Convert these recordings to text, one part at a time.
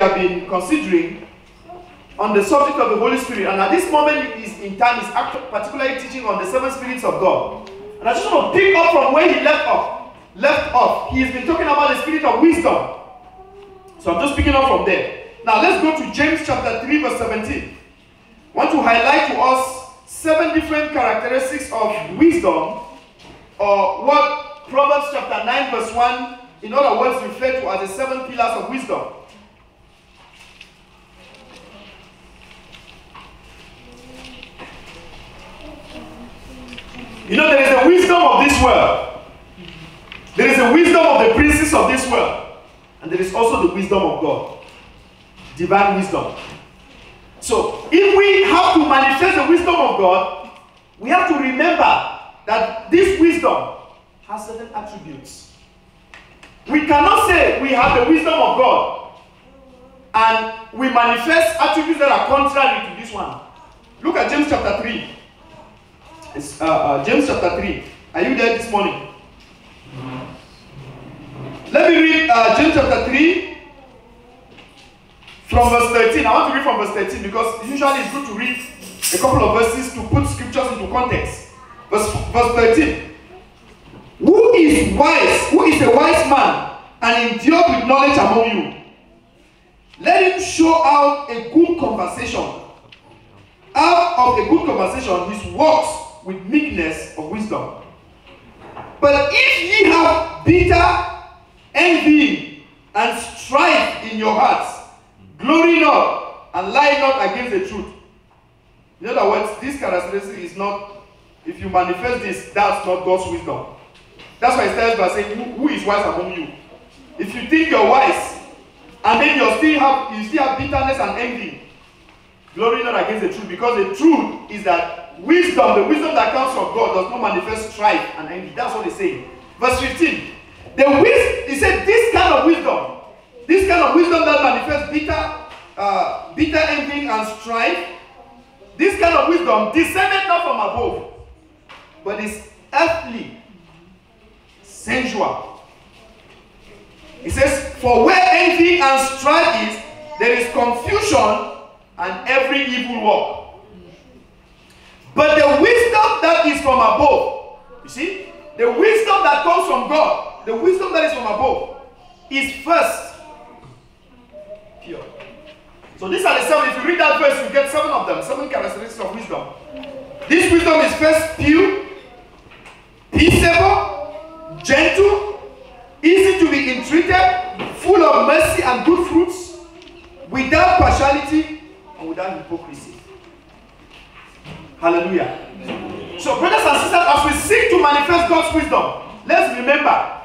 have been considering on the subject of the Holy Spirit, and at this moment in time is particularly teaching on the seven spirits of God. And I just want to pick up from where he left off. He has been talking about the spirit of wisdom. So I'm just picking up from there. Now let's go to James chapter 3 verse 17. I want to highlight to us 7 different characteristics of wisdom, or what Proverbs chapter 9 verse 1 in other words refer to as the 7 pillars of wisdom. You know, there is a wisdom of this world. There is a wisdom of the princes of this world. And there is also the wisdom of God. Divine wisdom. So, if we have to manifest the wisdom of God, we have to remember that this wisdom has certain attributes. We cannot say we have the wisdom of God and we manifest attributes that are contrary to this one. Look at James chapter 3. It's James chapter 3. Are you there this morning? Let me read James chapter 3 from verse 13. I want to read from verse 13 because usually it's good to read a couple of verses to put scriptures into context. Verse 13. Who is wise? Who is a wise man and endued with knowledge among you? Let him show out a good conversation. Out of a good conversation, his works with meekness of wisdom. But if ye have bitter envy and strife in your hearts, glory not and lie not against the truth. In other words, this characteristic is not, if you manifest this, that's not God's wisdom. That's why it starts by saying, who is wise among you? If you think you're wise, and then you still have bitterness and envy, glory not against the truth, because the truth is that wisdom, the wisdom that comes from God, does not manifest strife and envy. That's what he's saying. Verse 15. He said, this kind of wisdom that manifests bitter envy and strife, this kind of wisdom descended not from above, but is earthly, sensual. He says, for where envy and strife is, there is confusion and every evil work. But the wisdom that is from above, you see, the wisdom that comes from God, the wisdom that is from above, is first pure. So these are the 7. If you read that verse, you get 7 of them, 7 characteristics of wisdom. This wisdom is first pure, peaceable, gentle, easy to be entreated, full of mercy and good fruits, without partiality and without hypocrisy. Hallelujah. So brothers and sisters, as we seek to manifest God's wisdom, let's remember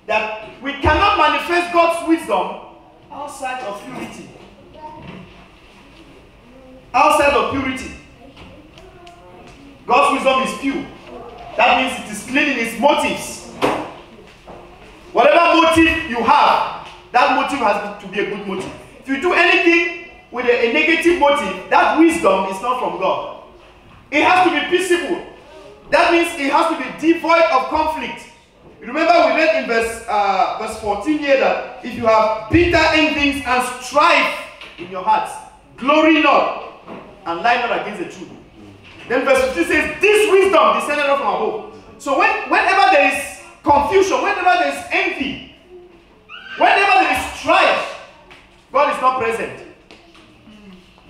that we cannot manifest God's wisdom outside of purity. Outside of purity. God's wisdom is pure. That means it is clean in its motives. Whatever motive you have, that motive has to be a good motive. If you do anything with a negative motive, that wisdom is not from God. It has to be peaceable. That means it has to be devoid of conflict. Remember we read in verse 14 here that if you have bitter envyings and strife in your hearts, glory not and lie not against the truth. Then verse 15 says, this wisdom descended from above. So whenever there is confusion, whenever there is envy, whenever there is strife, God is not present.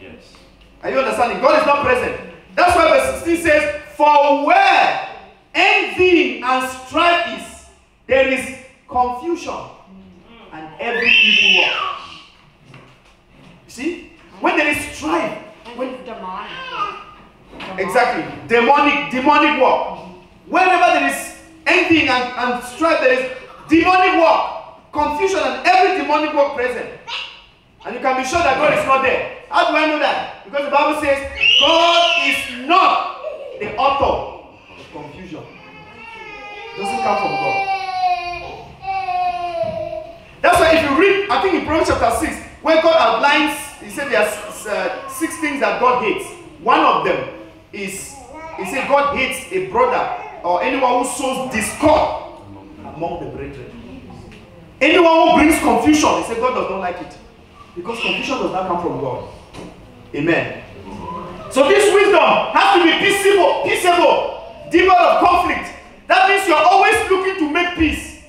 Yes. Are you understanding? God is not present. That's why verse 16 says, for where envy and strife is, there is confusion and every evil work. You see? When there is strife, when demonic. Exactly. Demonic work. Whenever there is envy and strife, there is demonic work, confusion and every demonic work present. And you can be sure that God is not there. How do I know that? Because the Bible says, God is not the author of confusion. It doesn't come from God. That's why if you read, I think in Proverbs chapter 6, where God outlines, he said there are 6 things that God hates. One of them is, he said God hates a brother or anyone who sows discord among the brethren. Anyone who brings confusion, he said God does not like it. Because confusion does not come from God. Amen. So this wisdom has to be peaceable, devoid of conflict. That means you're always looking to make peace.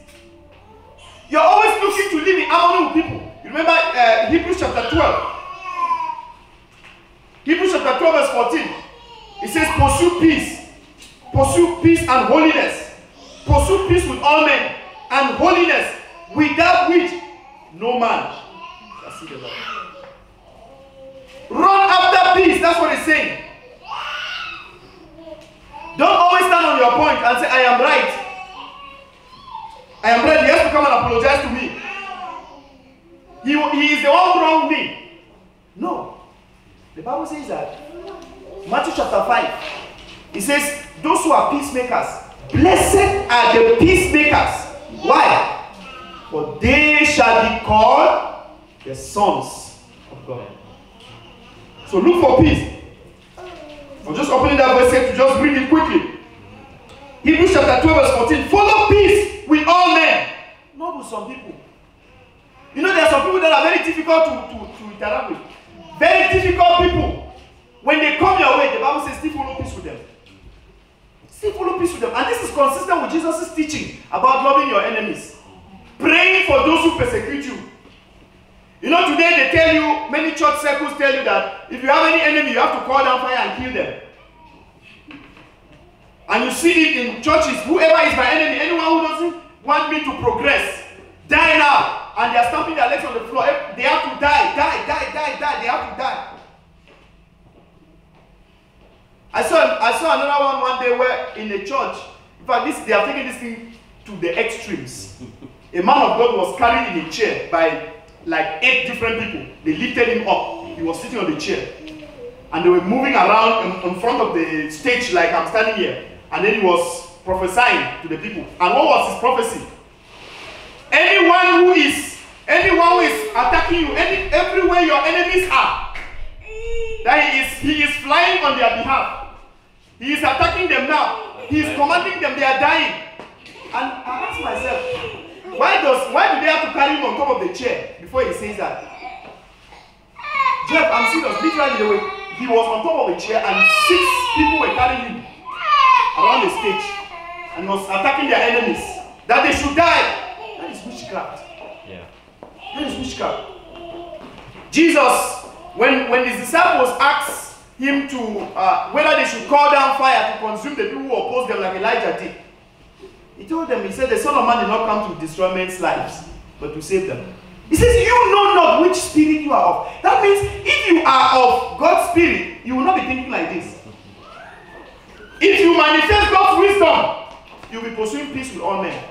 You're always looking to live in harmony with people. You remember Hebrews chapter 12. Hebrews chapter 12 verse 14. It says, pursue peace. Pursue peace and holiness. Pursue peace with all men and holiness, without which no man shall see the Lord. Run after peace. That's what it's saying. Don't always stand on your point and say, I am right. I am right. He has to come and apologize to me. He is the one who wronged me. No. The Bible says that. Matthew chapter 5. It says, those who are peacemakers, blessed are the peacemakers. Why? For they shall be called the sons of God. So look for peace. I'm just opening that verse here to just read it quickly. Hebrews chapter 12 verse 14. Follow peace with all men. Not with some people. You know there are some people that are very difficult to interact with. Very difficult people. When they come your way, the Bible says still follow peace with them. Still follow peace with them. And this is consistent with Jesus' teaching about loving your enemies. Praying for those who persecute you. You know, today they tell you, many church circles tell you that if you have any enemy, you have to call down fire and kill them. And you see it in churches. Whoever is my enemy, anyone who doesn't want me to progress, die now. And they are stamping their legs on the floor. They have to die. They have to die. I saw another one day where in a church, in fact, they are taking this thing to the extremes. A man of God was carried in a chair by like 8 different people. They lifted him up. He was sitting on the chair. And they were moving around in front of the stage like I'm standing here. And then he was prophesying to the people. And what was his prophecy? Anyone who is attacking you, everywhere your enemies are, that he is flying on their behalf. He is attacking them now. He is commanding them. They are dying. And I ask myself, why do they have to carry him on top of the chair before he says that? Jeff, I'm serious. Literally, he was on top of the chair and 6 people were carrying him around the stage. And he was attacking their enemies. That they should die. That is witchcraft. Yeah. That is witchcraft. Jesus, when his disciples asked him to whether they should call down fire to consume the people who oppose them like Elijah did, he told them, he said, the Son of Man did not come to destroy men's lives, but to save them. He says, you know not which spirit you are of. That means if you are of God's spirit, you will not be thinking like this. If you manifest God's wisdom, you'll be pursuing peace with all men.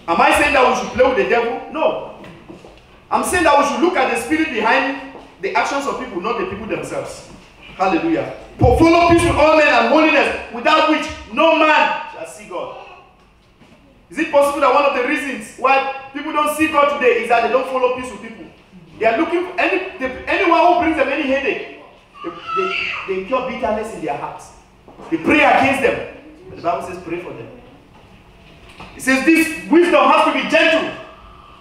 Am I saying that we should play with the devil? No. I'm saying that we should look at the spirit behind the actions of people, not the people themselves. Hallelujah. Follow peace with all men and holiness, without which no man shall see God. Is it possible that one of the reasons why people don't see God today is that they don't follow peace with people? They are looking for anyone who brings them any headache. They incur bitterness in their hearts. They pray against them. But the Bible says pray for them. It says this wisdom has to be gentle.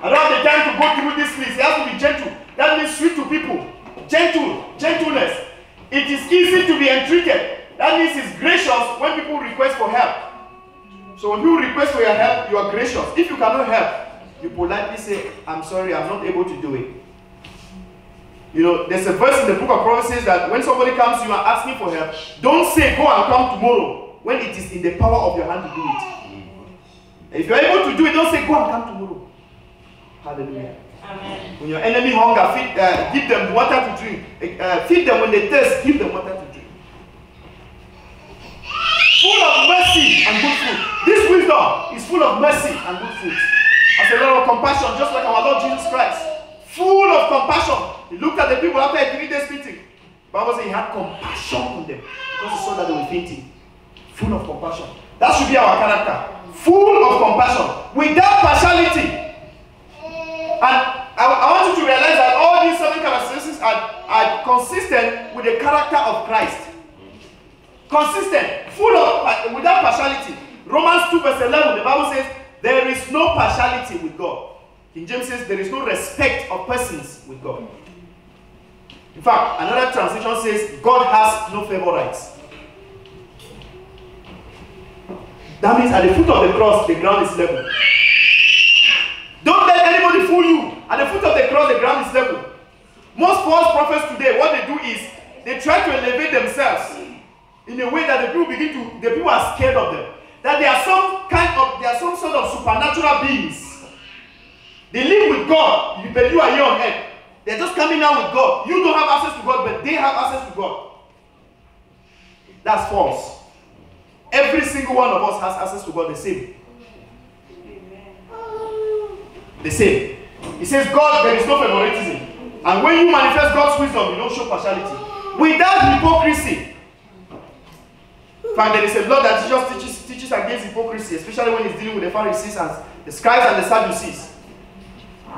I don't have the time to go through this list. It has to be gentle. That means sweet to people. Gentleness. It is easy to be entreated. That means it's gracious when people request for help. So when people request for your help, you are gracious. If you cannot help, you politely say, I'm sorry, I'm not able to do it. You know, there's a verse in the book of Proverbs says that when somebody comes to you and asking for help, don't say, go and come tomorrow, when it is in the power of your hand to do it. If you're able to do it, don't say, go and come tomorrow. Hallelujah. Amen. When your enemy hunger, give them water to drink. Feed them when they thirst, give them water to drink. Full of mercy and good fruit. This wisdom is full of mercy and good fruit. As a lot of compassion, just like our Lord Jesus Christ. Full of compassion. He looked at the people after a 3-day meeting. The Bible says he had compassion on them because he saw that they were fainting. Full of compassion. That should be our character. Full of compassion. Without partiality. And I want you to realize that all these 7 characteristics are consistent with the character of Christ. Consistent, full of, without partiality. Romans 2 verse 11, the Bible says, there is no partiality with God. King James says there is no respect of persons with God. In fact, another translation says God has no favorites. That means at the foot of the cross, the ground is level. Don't let anybody fool you. At the foot of the cross, the ground is level. Most false prophets today, what they do is they try to elevate themselves in a way that the people are scared of them. That they are some sort of supernatural beings. They live with God, but you are here on earth. They're just coming out with God. You don't have access to God, but they have access to God. That's false. Every single one of us has access to God the same. The same. He says, God, there is no favoritism. And when you manifest God's wisdom, you don't show partiality. Without hypocrisy. In fact, there is a law that Jesus teaches against hypocrisy, especially when he's dealing with the Pharisees and the scribes and the Sadducees.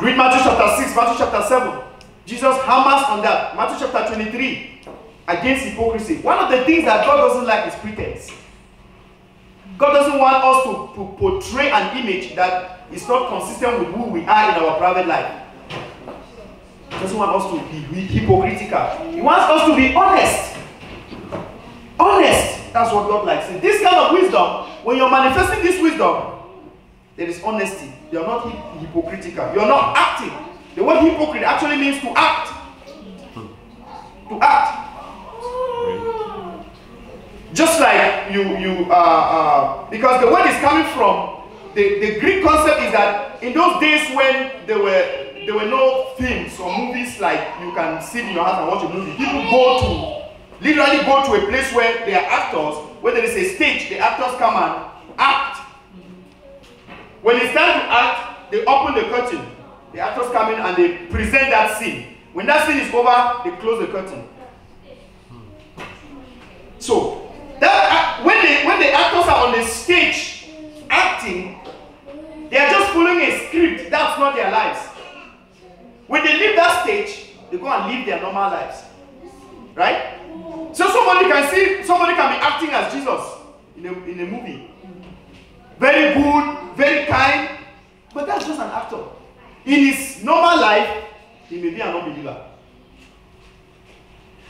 Read Matthew chapter 6, Matthew chapter 7. Jesus hammers on that. Matthew chapter 23, against hypocrisy. One of the things that God doesn't like is pretense. God doesn't want us to portray an image that is not consistent with who we are in our private life. He doesn't want us to be hypocritical. He wants us to be honest. Honest. That's what God likes. And this kind of wisdom, when you're manifesting this wisdom, there is honesty. You're not hypocritical. You're not acting. The word hypocrite actually means to act. To act. Just like because the word is coming from, the Greek concept is that in those days when there were no films or movies like you can sit in your house and watch a movie, people literally go to a place where there are actors, where there is a stage, the actors come and act. When it's time to act, they open the curtain. The actors come in and they present that scene. When that scene is over, they close the curtain. So, when the actors are on the stage acting, they are just following a script. That's not their lives. When they leave that stage, they go and live their normal lives. Right? So somebody can be acting as Jesus in a movie. Very good, very kind, but that's just an actor. In his normal life, he may be an unbeliever.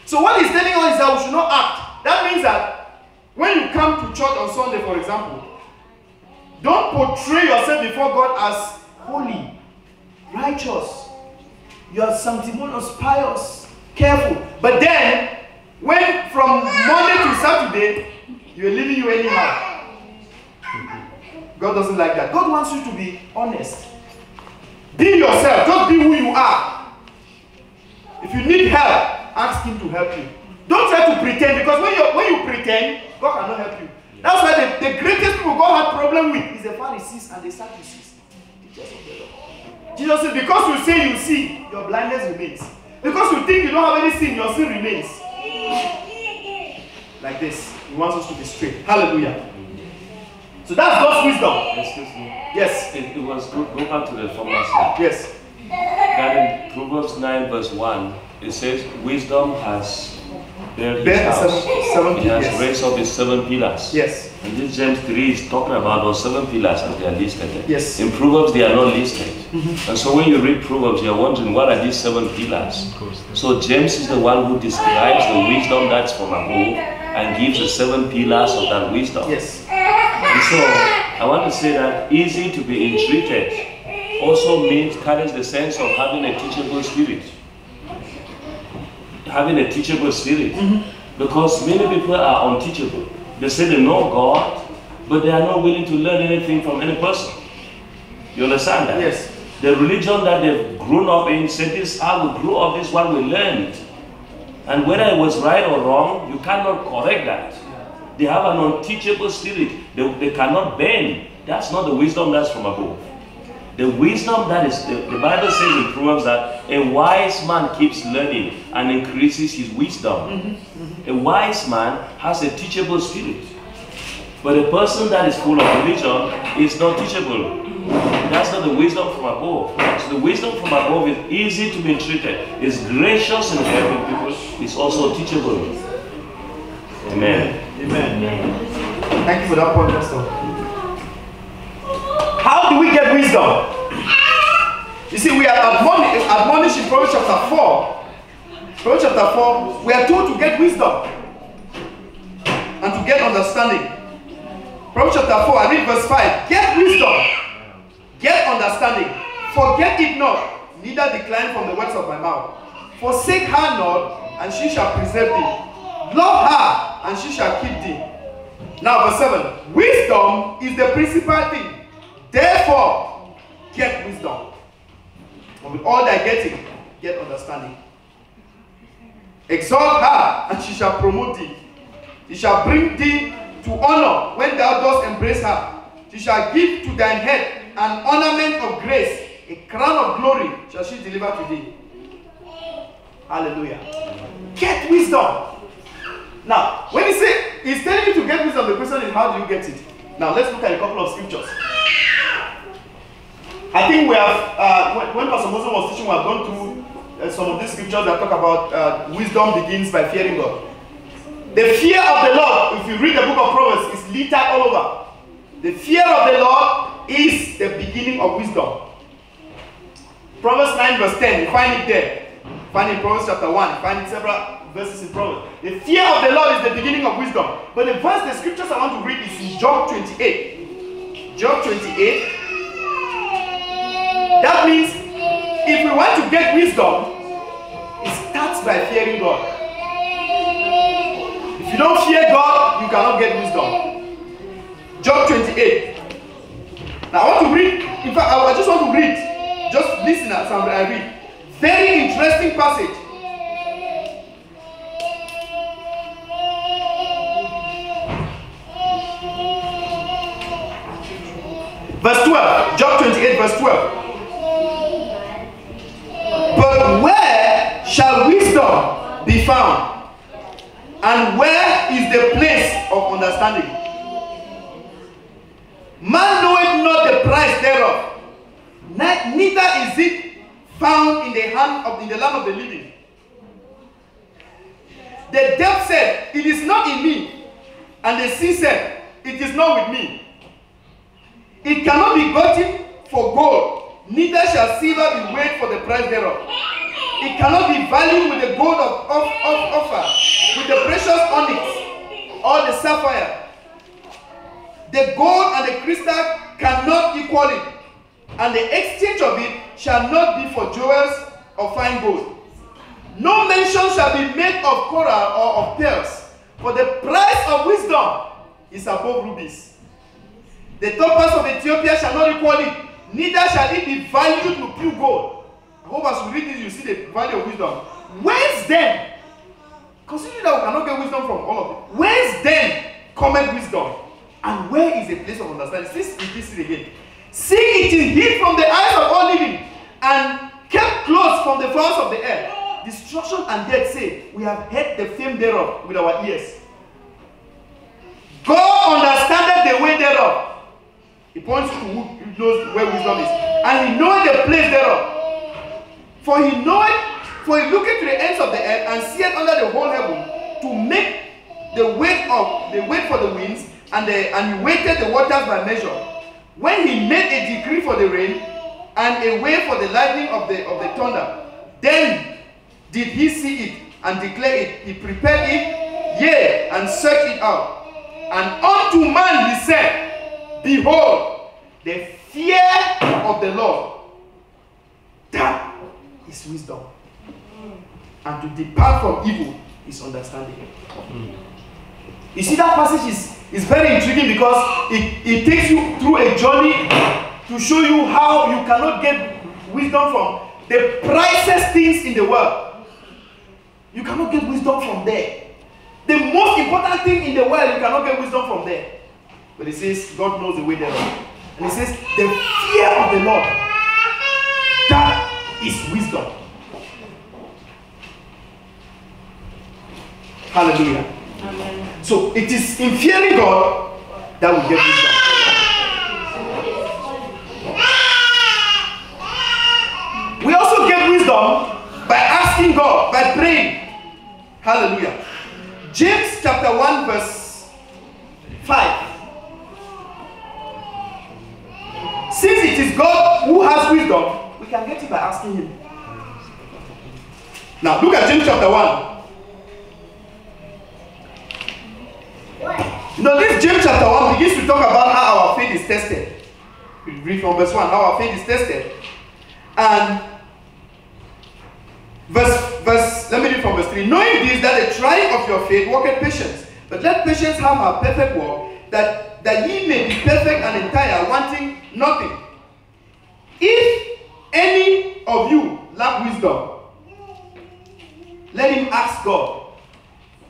So what he's telling us is that we should not act. That means that when you come to church on Sunday, for example, don't portray yourself before God as holy, righteous. You are sanctimonious, pious, careful. But then, when from Monday to Saturday, you are living you anyhow. God doesn't like that. God wants you to be honest. Be yourself. Just be who you are. If you need help, ask Him to help you. Don't try to pretend, because when you pretend, God cannot help you. That's why the greatest people God had problem with is the Pharisees and the Sadducees. Teachers of the law. Jesus said, because you say you see, your blindness remains. Because you think you don't have any sin, your sin remains. Like this. He wants us to be straight. Hallelujah. So that's God's wisdom. Excuse me. Yes. It was good. Go back to the former slide. Yes. That in Proverbs 9 verse 1, it says, wisdom has built his house. It has raised up its 7 pillars. Yes. And this James 3 is talking about those 7 pillars and they are listed. Yes. In Proverbs they are not listed. And so when you read Proverbs, you are wondering, what are these 7 pillars? So James is the one who describes the wisdom that's from above and gives the 7 pillars of that wisdom. Yes. And so I want to say that easy to be entreated also carries the sense of having a teachable spirit. Having a teachable spirit. Because many people are unteachable. They say they know God, but they are not willing to learn anything from any person. You understand that? Yes. The religion that they've grown up in said, this is how we grew up, this is what we learned. And whether it was right or wrong, you cannot correct that. They have an unteachable spirit. They cannot bend. That's not the wisdom that's from above. The wisdom that is, the Bible says in Proverbs that a wise man keeps learning and increases his wisdom. A wise man has a teachable spirit. But a person that is full of religion is not teachable. That's not the wisdom from above. So the wisdom from above is easy to be entreated, is gracious in helping people, is also teachable. Amen. Amen. Thank you for that point, Pastor. How do we get wisdom? You see, we are admonished in Proverbs chapter 4. Proverbs chapter 4, we are told to get wisdom and to get understanding. Proverbs chapter 4, I read verse 5. Get wisdom, get understanding. Forget it not, neither decline from the words of my mouth. Forsake her not, and she shall preserve thee. Love her, and she shall keep thee. Now verse 7. Wisdom is the principal thing. Therefore, get wisdom. And with all thy getting, get understanding. Exalt her, and she shall promote thee. She shall bring thee to honor when thou dost embrace her. She shall give to thine head an ornament of grace. A crown of glory shall she deliver to thee. Hallelujah. Get wisdom. Now, when he say he's telling you to get wisdom, the question is, how do you get it? Now, let's look at a couple of scriptures. I think we have, when Pastor Moses was teaching, we have gone through some of these scriptures that talk about wisdom begins by fearing God. The fear of the Lord, if you read the book of Proverbs, is littered all over. The fear of the Lord is the beginning of wisdom. Proverbs 9 verse 10, you find it there. You find it in Proverbs chapter 1, you find it several verses in Proverbs. The fear of the Lord is the beginning of wisdom. But the verse, the scriptures I want to read is in Job 28. Job 28. That means if we want to get wisdom, it starts by fearing God. If you don't fear God, you cannot get wisdom. Job 28. Now I want to read, in fact, I just want to read. Just listen as I read. Very interesting passage. Verse 12. Job 28 verse 12. But where shall wisdom be found? And where is the place of understanding? Man knoweth not the price thereof, neither is it found in the land of the living. The depth said, it is not in me, and the sea said, it is not with me. It cannot be gotten for gold, neither shall silver be weighed for the price thereof. It cannot be valued with the gold of Ophir, with the precious onyx, or the sapphire. The gold and the crystal cannot equal it, and the exchange of it shall not be for jewels or fine gold. No mention shall be made of coral or of pearls, for the price of wisdom is above rubies. The topaz of Ethiopia shall not equal it, neither shall it be valued with pure gold. I hope as you read this, you see the value of wisdom. Whence then, considering that we cannot get wisdom from all of it, whence then cometh wisdom? And where is the place of understanding? This is it again. See, it is hid from the eyes of all living, and kept close from the flowers of the air. Destruction and death say, we have heard the fame thereof with our ears. God understandeth the way thereof. He points to who knows where wisdom is, and he knoweth the place thereof. For he looketh to the ends of the earth, and seeth under the whole heaven, to make the weight for the winds, and he weighted the waters by measure. When he made a decree for the rain, and a way for the lightning of the thunder, then did he see it and declare it. He prepared it, yea, and searched it out. And unto man he said, behold, the fear of the Lord, that is wisdom. And to depart from evil is understanding. You see, that passage is very intriguing because it takes you through a journey to show you how you cannot get wisdom from the priceless things in the world. You cannot get wisdom from there. The most important thing in the world, you cannot get wisdom from there. But it says, God knows the way thereof. And it says, the fear of the Lord, that is wisdom. Hallelujah. Amen. So it is in fearing God that we get wisdom. We also get wisdom by asking God, by praying. Hallelujah. James chapter 1 verse 5. Since it is God who has wisdom, can get it by asking him. Now look at James chapter 1. You know, this James chapter 1 begins to talk about how our faith is tested. We read from verse 1, how our faith is tested. And let me read from verse 3. Knowing this, that the trying of your faith worketh patience. But let patience have her perfect work, that ye may be perfect and entire, wanting nothing. If any of you lack wisdom, let him ask God,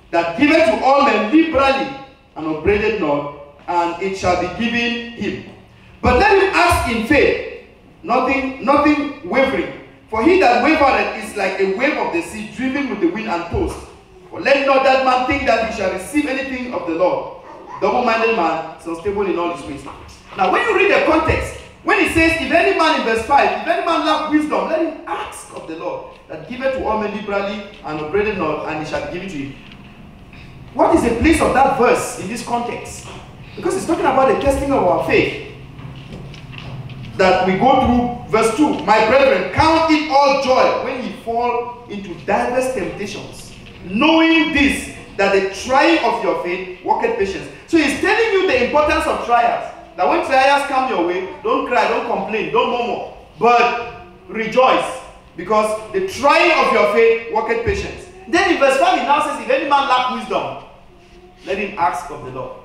that giveth to all men liberally and upbraideth not, and it shall be given him. But let him ask in faith, nothing wavering. For he that wavereth is like a wave of the sea, driven with the wind and tossed. For let not that man think that he shall receive anything of the Lord. Double-minded man is unstable in all his ways. Now when you read the context, when it says, if any man in verse 5, if any man lack wisdom, let him ask of the Lord, that giveth to all men liberally and upbraideth not, and it shall be given to him. What is the place of that verse in this context? Because it's talking about the testing of our faith. That we go through verse 2. My brethren, count it all joy when ye fall into diverse temptations, knowing this, that the trying of your faith worketh patience. So he's telling you the importance of trials. That when trials come your way, don't cry, don't complain, don't murmur, but rejoice, because the trying of your faith worketh patience. Then in verse 5 he now says, if any man lack wisdom, let him ask of the Lord.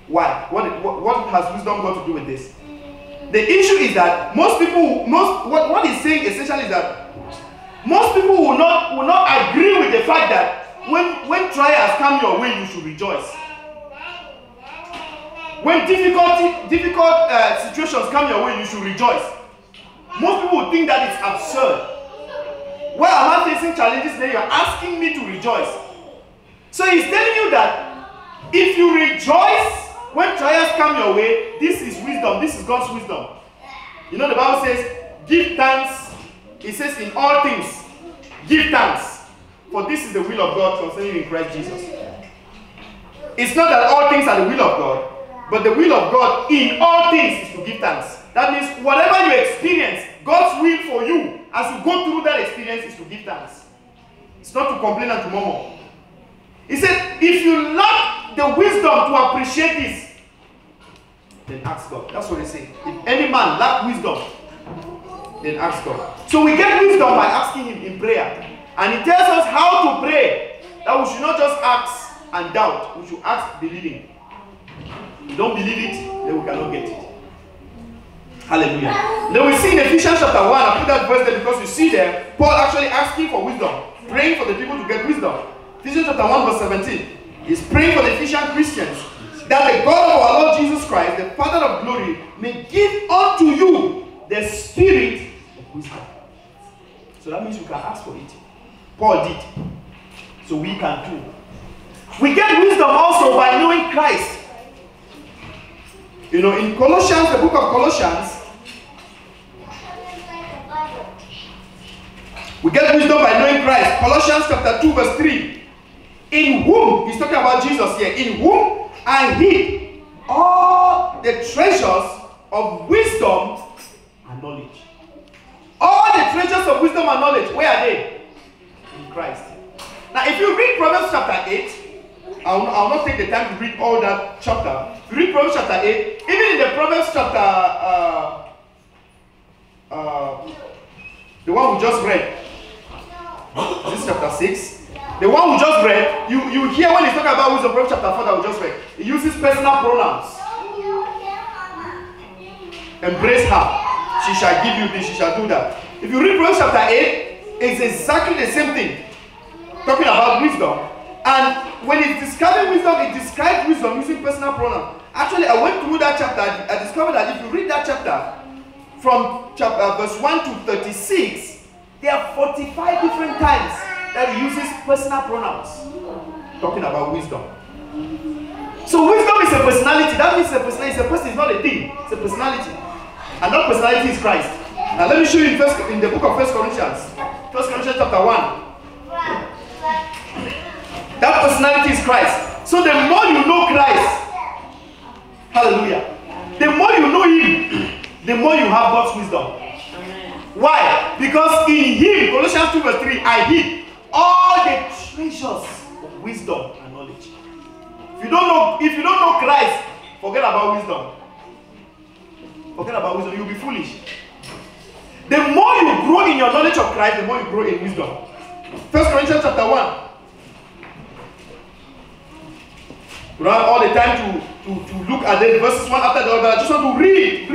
Why? What has wisdom got to do with this? The issue is that what he's saying essentially is that most people will not agree with the fact that when trials come your way, you should rejoice. When difficult situations come your way, you should rejoice. Most people think that it's absurd. Why am I facing challenges then you're asking me to rejoice? So he's telling you that if you rejoice when trials come your way, this is wisdom. This is God's wisdom. You know the Bible says, give thanks. It says in all things, give thanks. For this is the will of God concerning in Christ Jesus. It's not that all things are the will of God, but the will of God in all things is to give thanks. That means whatever you experience, God's will for you as you go through that experience is to give thanks. It's not to complain and to murmur. He said, if you lack the wisdom to appreciate this, then ask God. That's what he said. If any man lack wisdom, then ask God. So we get wisdom by asking him in prayer. And he tells us how to pray. That we should not just ask and doubt. We should ask believing. If we don't believe it, then we cannot get it. Hallelujah. Then we see in Ephesians chapter 1, I put that verse there because you see there, Paul actually asking for wisdom, praying for the people to get wisdom. Ephesians chapter 1 verse 17. He's praying for the Ephesian Christians that the God of our Lord Jesus Christ, the Father of glory, may give unto you the spirit of wisdom. So that means you can ask for it. Paul did. So we can too. We get wisdom also by knowing Christ. You know, in Colossians, the book of Colossians, we get wisdom by knowing Christ. Colossians chapter 2 verse 3. In whom, he's talking about Jesus here, in whom I hid all the treasures of wisdom and knowledge. All the treasures of wisdom and knowledge, where are they? In Christ. Now if you read Proverbs chapter 8, I'll not take the time to read all that chapter. If you read Proverbs chapter 8, even in the Proverbs chapter, the one we just read, this is chapter 6, the one we just read, you hear when he's talking about wisdom, Proverbs chapter 4 that we just read, he uses personal pronouns. Embrace her. She shall give you this, she shall do that. If you read Proverbs chapter 8, it's exactly the same thing. Talking about wisdom. And when it's describing wisdom, it describes wisdom using personal pronouns. Actually, I went through that chapter. I discovered that if you read that chapter, from verse 1 to 36, there are 45 different times that he uses personal pronouns. Talking about wisdom. So wisdom is a personality. That means a personality. It's a person, it's not a thing. It's a personality. And that personality is Christ. Now let me show you in the book of 1 Corinthians. 1 Corinthians chapter 1. That personality is Christ. So the more you know Christ, hallelujah, the more you know him, the more you have God's wisdom. Why? Because in him, Colossians 2 verse 3, I hid all the treasures of wisdom and knowledge. If you don't know Christ, forget about wisdom. Forget about wisdom, you'll be foolish. The more you grow in your knowledge of Christ, the more you grow in wisdom. 1 Corinthians chapter 1. We don't have all the time to look at the verses one after the other. I just want to read.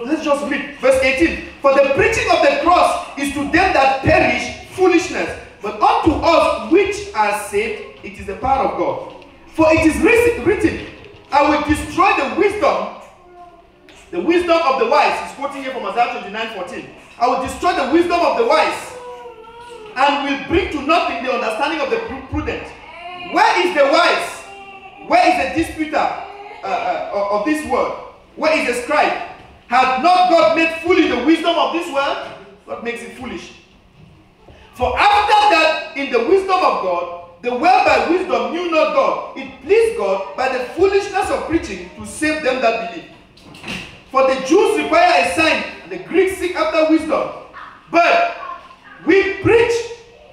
Let's just read. Verse 18. For the preaching of the cross is to them that perish foolishness, but unto us which are saved, it is the power of God. For it is written, I will destroy the wisdom of the wise. He's quoting here from Isaiah 29:14. I will destroy the wisdom of the wise, and will bring to nothing the understanding of the prudent. Where is the wise? Where is the disputer of this world? Where is the scribe? Hath not God made foolish the wisdom of this world? God makes it foolish. For after that, in the wisdom of God, the world by wisdom knew not God. It pleased God by the foolishness of preaching to save them that believe. For the Jews require a sign, and the Greeks seek after wisdom. But we preach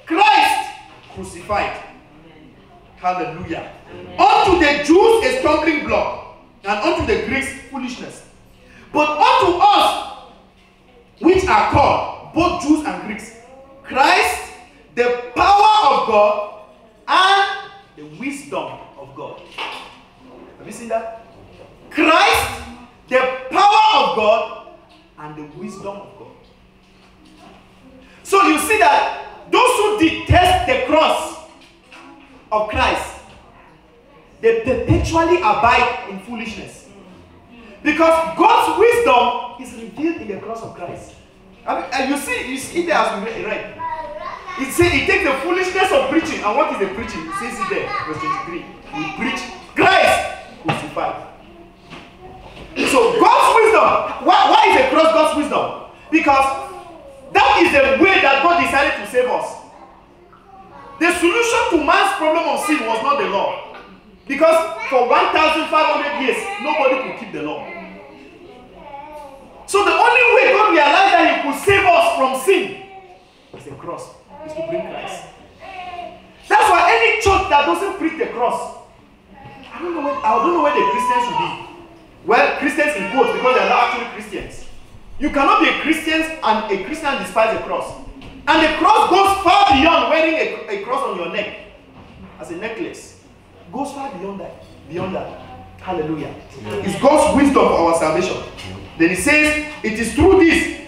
Christ crucified. Hallelujah. Unto the Jews a stumbling block, and unto the Greeks foolishness. But unto us, which are called, both Jews and Greeks, Christ, the power of God, and the wisdom of God. Have you seen that? Christ, the power of God, and the wisdom of God. So you see that those who detest the cross of Christ, they perpetually abide in foolishness. Because God's wisdom is revealed in the cross of Christ. And you see there as we read. It says it takes the foolishness of preaching. And what is the preaching? It says it there, verse 23. We preach Christ crucified. So God's wisdom, why is the cross God's wisdom? Because that is the way that God decided to save us. The solution to man's problem of sin was not the law. Because for 1,500 years, nobody could keep the law. So the only way God realized that he could save us from sin is the cross, is to bring Christ. That's why any church that doesn't preach the cross, I don't know where the Christians will be. Well, Christians in quotes, because they are not actually Christians. You cannot be a Christian and a Christian despise the cross. And the cross goes far beyond wearing a cross on your neck as a necklace. Goes far beyond that. Beyond that. Hallelujah. It's God's wisdom for our salvation. Then he says, it is through this.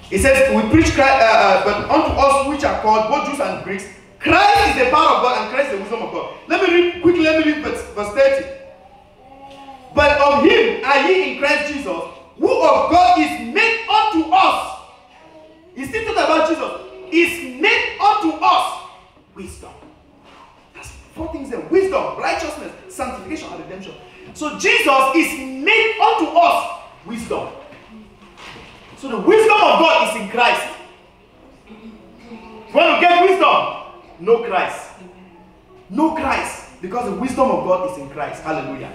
He says, we preach Christ, but unto us which are called, both Jews and Greeks, Christ is the power of God and Christ is the wisdom of God. Let me read verse 30. But of him are ye in Christ Jesus, who of God is made unto us. He's still talking about Jesus. Is made unto us wisdom. That's four things there. Wisdom, righteousness, sanctification, and redemption. So Jesus is made unto us wisdom. So the wisdom of God is in Christ. If you want to get wisdom, know Christ. Know Christ. Because the wisdom of God is in Christ. Hallelujah.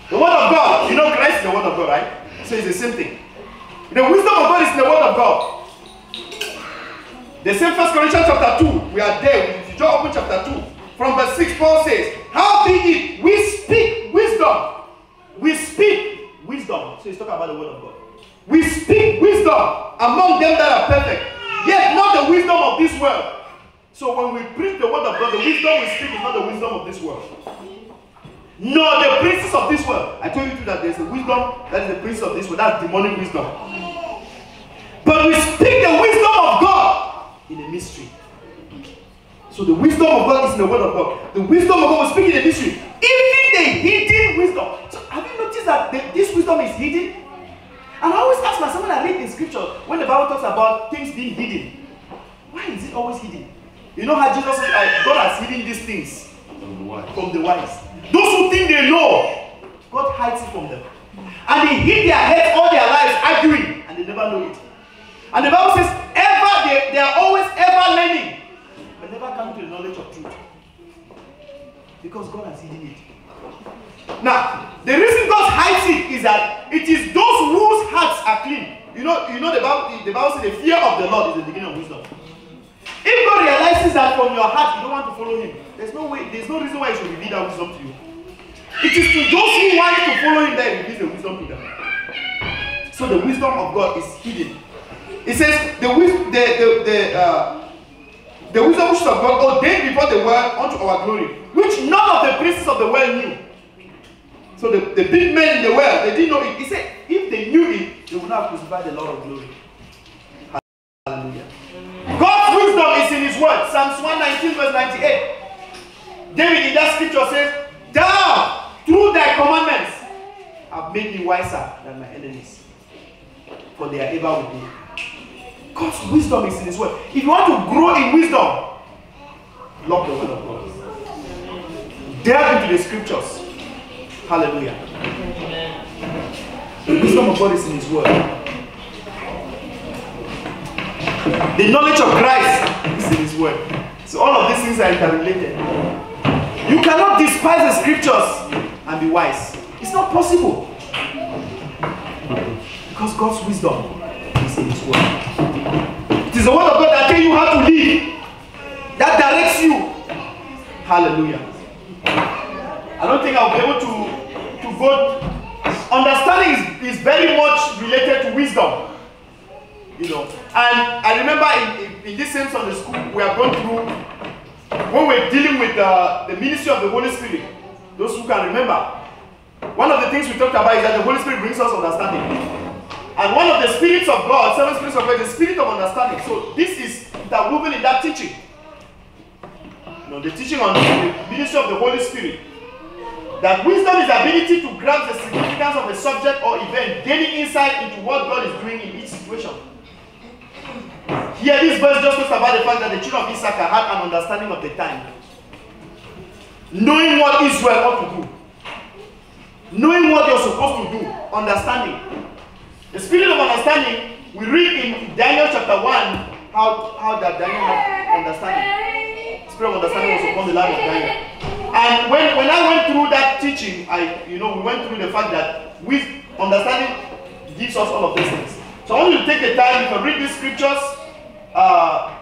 The word of God. You know Christ is the word of God, right? So it's the same thing. The wisdom of God is in the word of God. The same 1 Corinthians chapter 2. We are there. If you just open chapter 2. From verse 6, Paul says, how be it we speak wisdom. We speak wisdom. So he's talking about the word of God. We speak wisdom among them that are perfect, yet not the wisdom of this world. So when we preach the word of God, the wisdom we speak is not the wisdom of this world, nor the princes of this world. I told you too that there's a wisdom that is the prince of this world. That's demonic wisdom. But we speak the wisdom of God in a mystery. So the wisdom of God is in the word of God. The wisdom of God we speak in a mystery. Even the hidden wisdom. So have you noticed that this wisdom is hidden? And I always ask myself when I read in scripture, when the Bible talks about things being hidden, why is it always hidden? You know how Jesus says, God has hidden these things from the wise. Those who think they know, God hides it from them. And they hit their heads all their lives arguing, and they never know it. And the Bible says, they are always ever learning, but never come to the knowledge of truth. Because God has hidden it. Now, the reason God hides it is that it is those whose hearts are clean You know the Bible says the fear of the Lord is the beginning of wisdom. If God realizes that from your heart you don't want to follow him, there's no reason why he should reveal that wisdom to you. It is to those who want to follow him that he reveals the wisdom to them. So the wisdom of God is hidden. It says the wisdom which is of God ordained before the world unto our glory, which none of the princes of the world knew. So the big men in the world, they didn't know it. He said, if they knew it, they would not have crucified the Lord of glory. Hallelujah. God's wisdom is in his word. Psalms 119 verse 98. David in that scripture says, thou, through thy commandments, have made me wiser than my enemies, for they are ever with me. God's wisdom is in his word. If you want to grow in wisdom, love the word of God. Delve into the scriptures. Hallelujah. The wisdom of God is in his word. The knowledge of Christ is in his word. So all of these things are interrelated. You cannot despise the scriptures and be wise. It's not possible. Because God's wisdom is in his word. It is the word of God that tells you how to live. That directs you. Hallelujah. I don't think I'll be able to go. Understanding is very much related to wisdom. You know. And I remember in this same Sunday school, we are going through, when we're dealing with the ministry of the Holy Spirit, those who can remember, one of the things we talked about is that the Holy Spirit brings us understanding. And one of the spirits of God, 7 spirits of God, is the spirit of understanding. So this is interwoven in that teaching. You know, the teaching on the ministry of the Holy Spirit. That wisdom is the ability to grasp the significance of a subject or event, gaining insight into what God is doing in each situation. Here, this verse just talks about the fact that the children of Issachar had an understanding of the time. Knowing what Israel ought to do. Knowing what you're supposed to do. Understanding. The spirit of understanding, we read in Daniel chapter 1 how that Daniel had understanding. The spirit of understanding was upon the life of Daniel. And when I went through that teaching, we went through the fact that with understanding gives us all of these things. So I want you to take the time, you can read these scriptures. I'll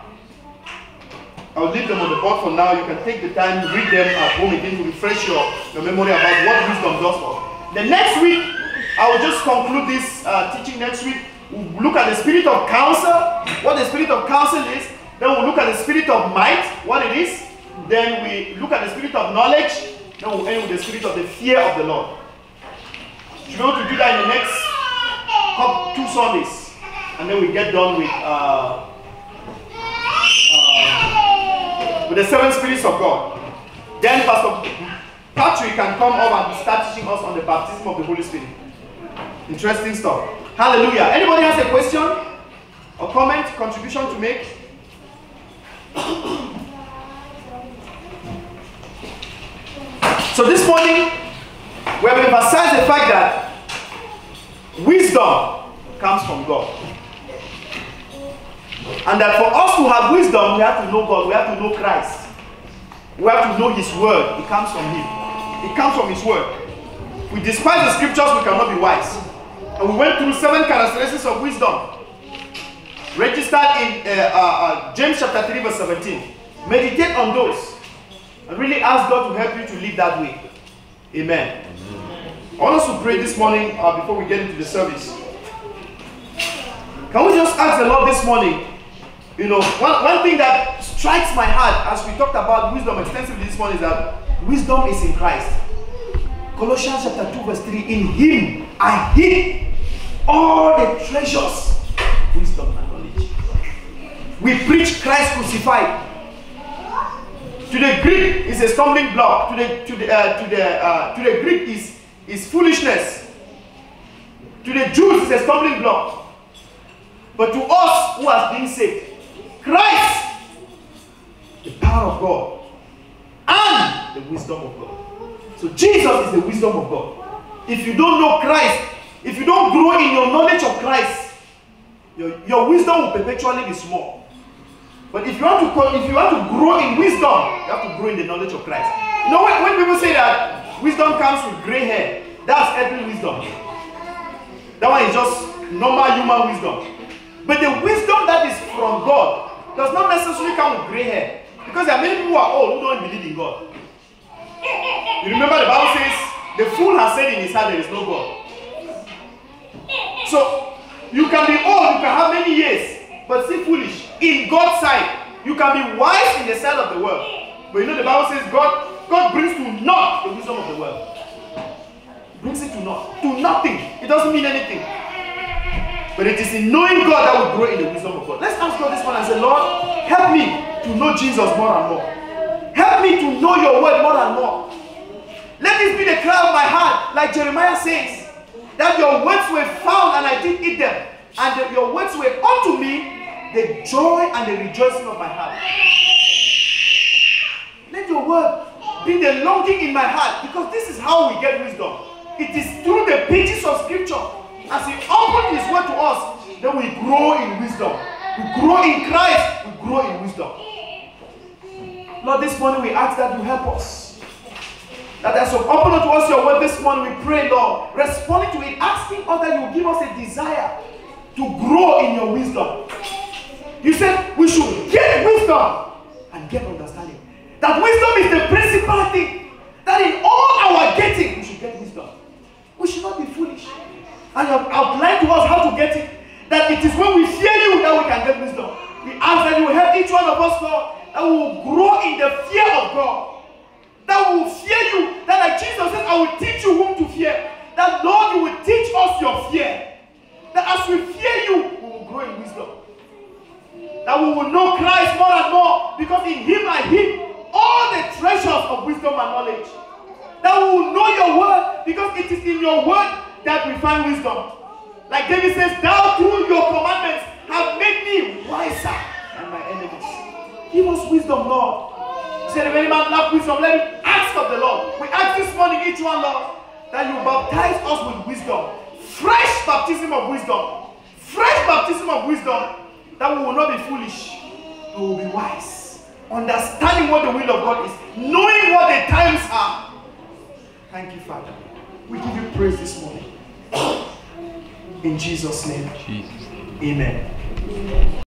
leave them on the board for now. You can take the time to read them at home again to refresh your memory about what wisdom does for us. The next week, I will just conclude this teaching next week. We'll look at the spirit of counsel, what the spirit of counsel is. Then we'll look at the spirit of might, what it is. Then we look at the spirit of knowledge. Then we'll end with the spirit of the fear of the Lord. We're going to do that in the next 2 Sundays. And then we get done with the 7 spirits of God. Then Pastor Patrick can come up and start teaching us on the baptism of the Holy Spirit. Interesting stuff. Hallelujah. Anybody has a question or comment, contribution to make? So this morning, we have emphasized the fact that wisdom comes from God. And that for us to have wisdom, we have to know God, we have to know Christ. We have to know his word. It comes from him. It comes from his word. If we despise the scriptures, we cannot be wise. And we went through 7 characteristics of wisdom. Registered in James chapter 3 verse 17. Meditate on those. And really ask God to help you to live that way. Amen. I want us to pray this morning before we get into the service. Can we just ask the Lord this morning? You know, one thing that strikes my heart as we talked about wisdom extensively this morning is that wisdom is in Christ. Colossians chapter 2 verse 3. In him I hid all the treasures, wisdom and knowledge. We preach Christ crucified. To the Greek is a stumbling block. To the Greek is foolishness. To the Jews is a stumbling block. But to us who has been saved, Christ, the power of God and the wisdom of God. So Jesus is the wisdom of God. If you don't know Christ, if you don't grow in your knowledge of Christ, your wisdom will perpetually be small. But if you want to grow in wisdom, you have to grow in the knowledge of Christ. You know, when people say that wisdom comes with gray hair, that's earthly wisdom. That one is just normal human wisdom. But the wisdom that is from God does not necessarily come with gray hair. Because there are many people who are old who don't believe in God. You remember the Bible says, the fool has said in his heart there is no God. So, you can be old, you can have many years, but still foolish. In God's sight, you can be wise in the sight of the world. But you know the Bible says God brings to naught the wisdom of the world. Brings it to naught. To nothing. It doesn't mean anything. But it is in knowing God that we grow in the wisdom of God. Let's ask God this one and say, Lord, help me to know Jesus more and more. Help me to know your word more and more. Let this be the cry of my heart, like Jeremiah says, that your words were found and I did eat them, and that your words were unto me the joy and the rejoicing of my heart. Let your word be the longing in my heart, because this is how we get wisdom. It is through the pages of scripture. As he opened his word to us, then we grow in wisdom. We grow in Christ, we grow in wisdom. Lord, this morning we ask that you help us. That as you open unto us your word this morning, we pray, Lord, responding to it, asking us that you will give us a desire to grow in your wisdom. You said we should get wisdom and get understanding. That wisdom is the principal thing. That in all our getting, we should get wisdom. We should not be foolish. And you have outlined to us how to get it. That it is when we fear you that we can get wisdom. We ask that you will help each one of us, Lord, that we will grow in the fear of God. That we will fear you. That like Jesus says, I will teach you whom to fear. That Lord, you will teach us your fear. That as we fear you, we will grow in wisdom. That we will know Christ more and more, because in him I hid all the treasures of wisdom and knowledge. That we will know your word, because it is in your word that we find wisdom. Like David says, thou through your commandments have made me wiser than my enemies. Give us wisdom, Lord. He said, if any man lack wisdom, let him ask of the Lord. We ask this morning, each one, Lord, that you baptize us with wisdom. Fresh baptism of wisdom. Fresh baptism of wisdom. That we will not be foolish. We will be wise. Understanding what the will of God is. Knowing what the times are. Thank you, Father. We give you praise this morning. In Jesus' name. Amen.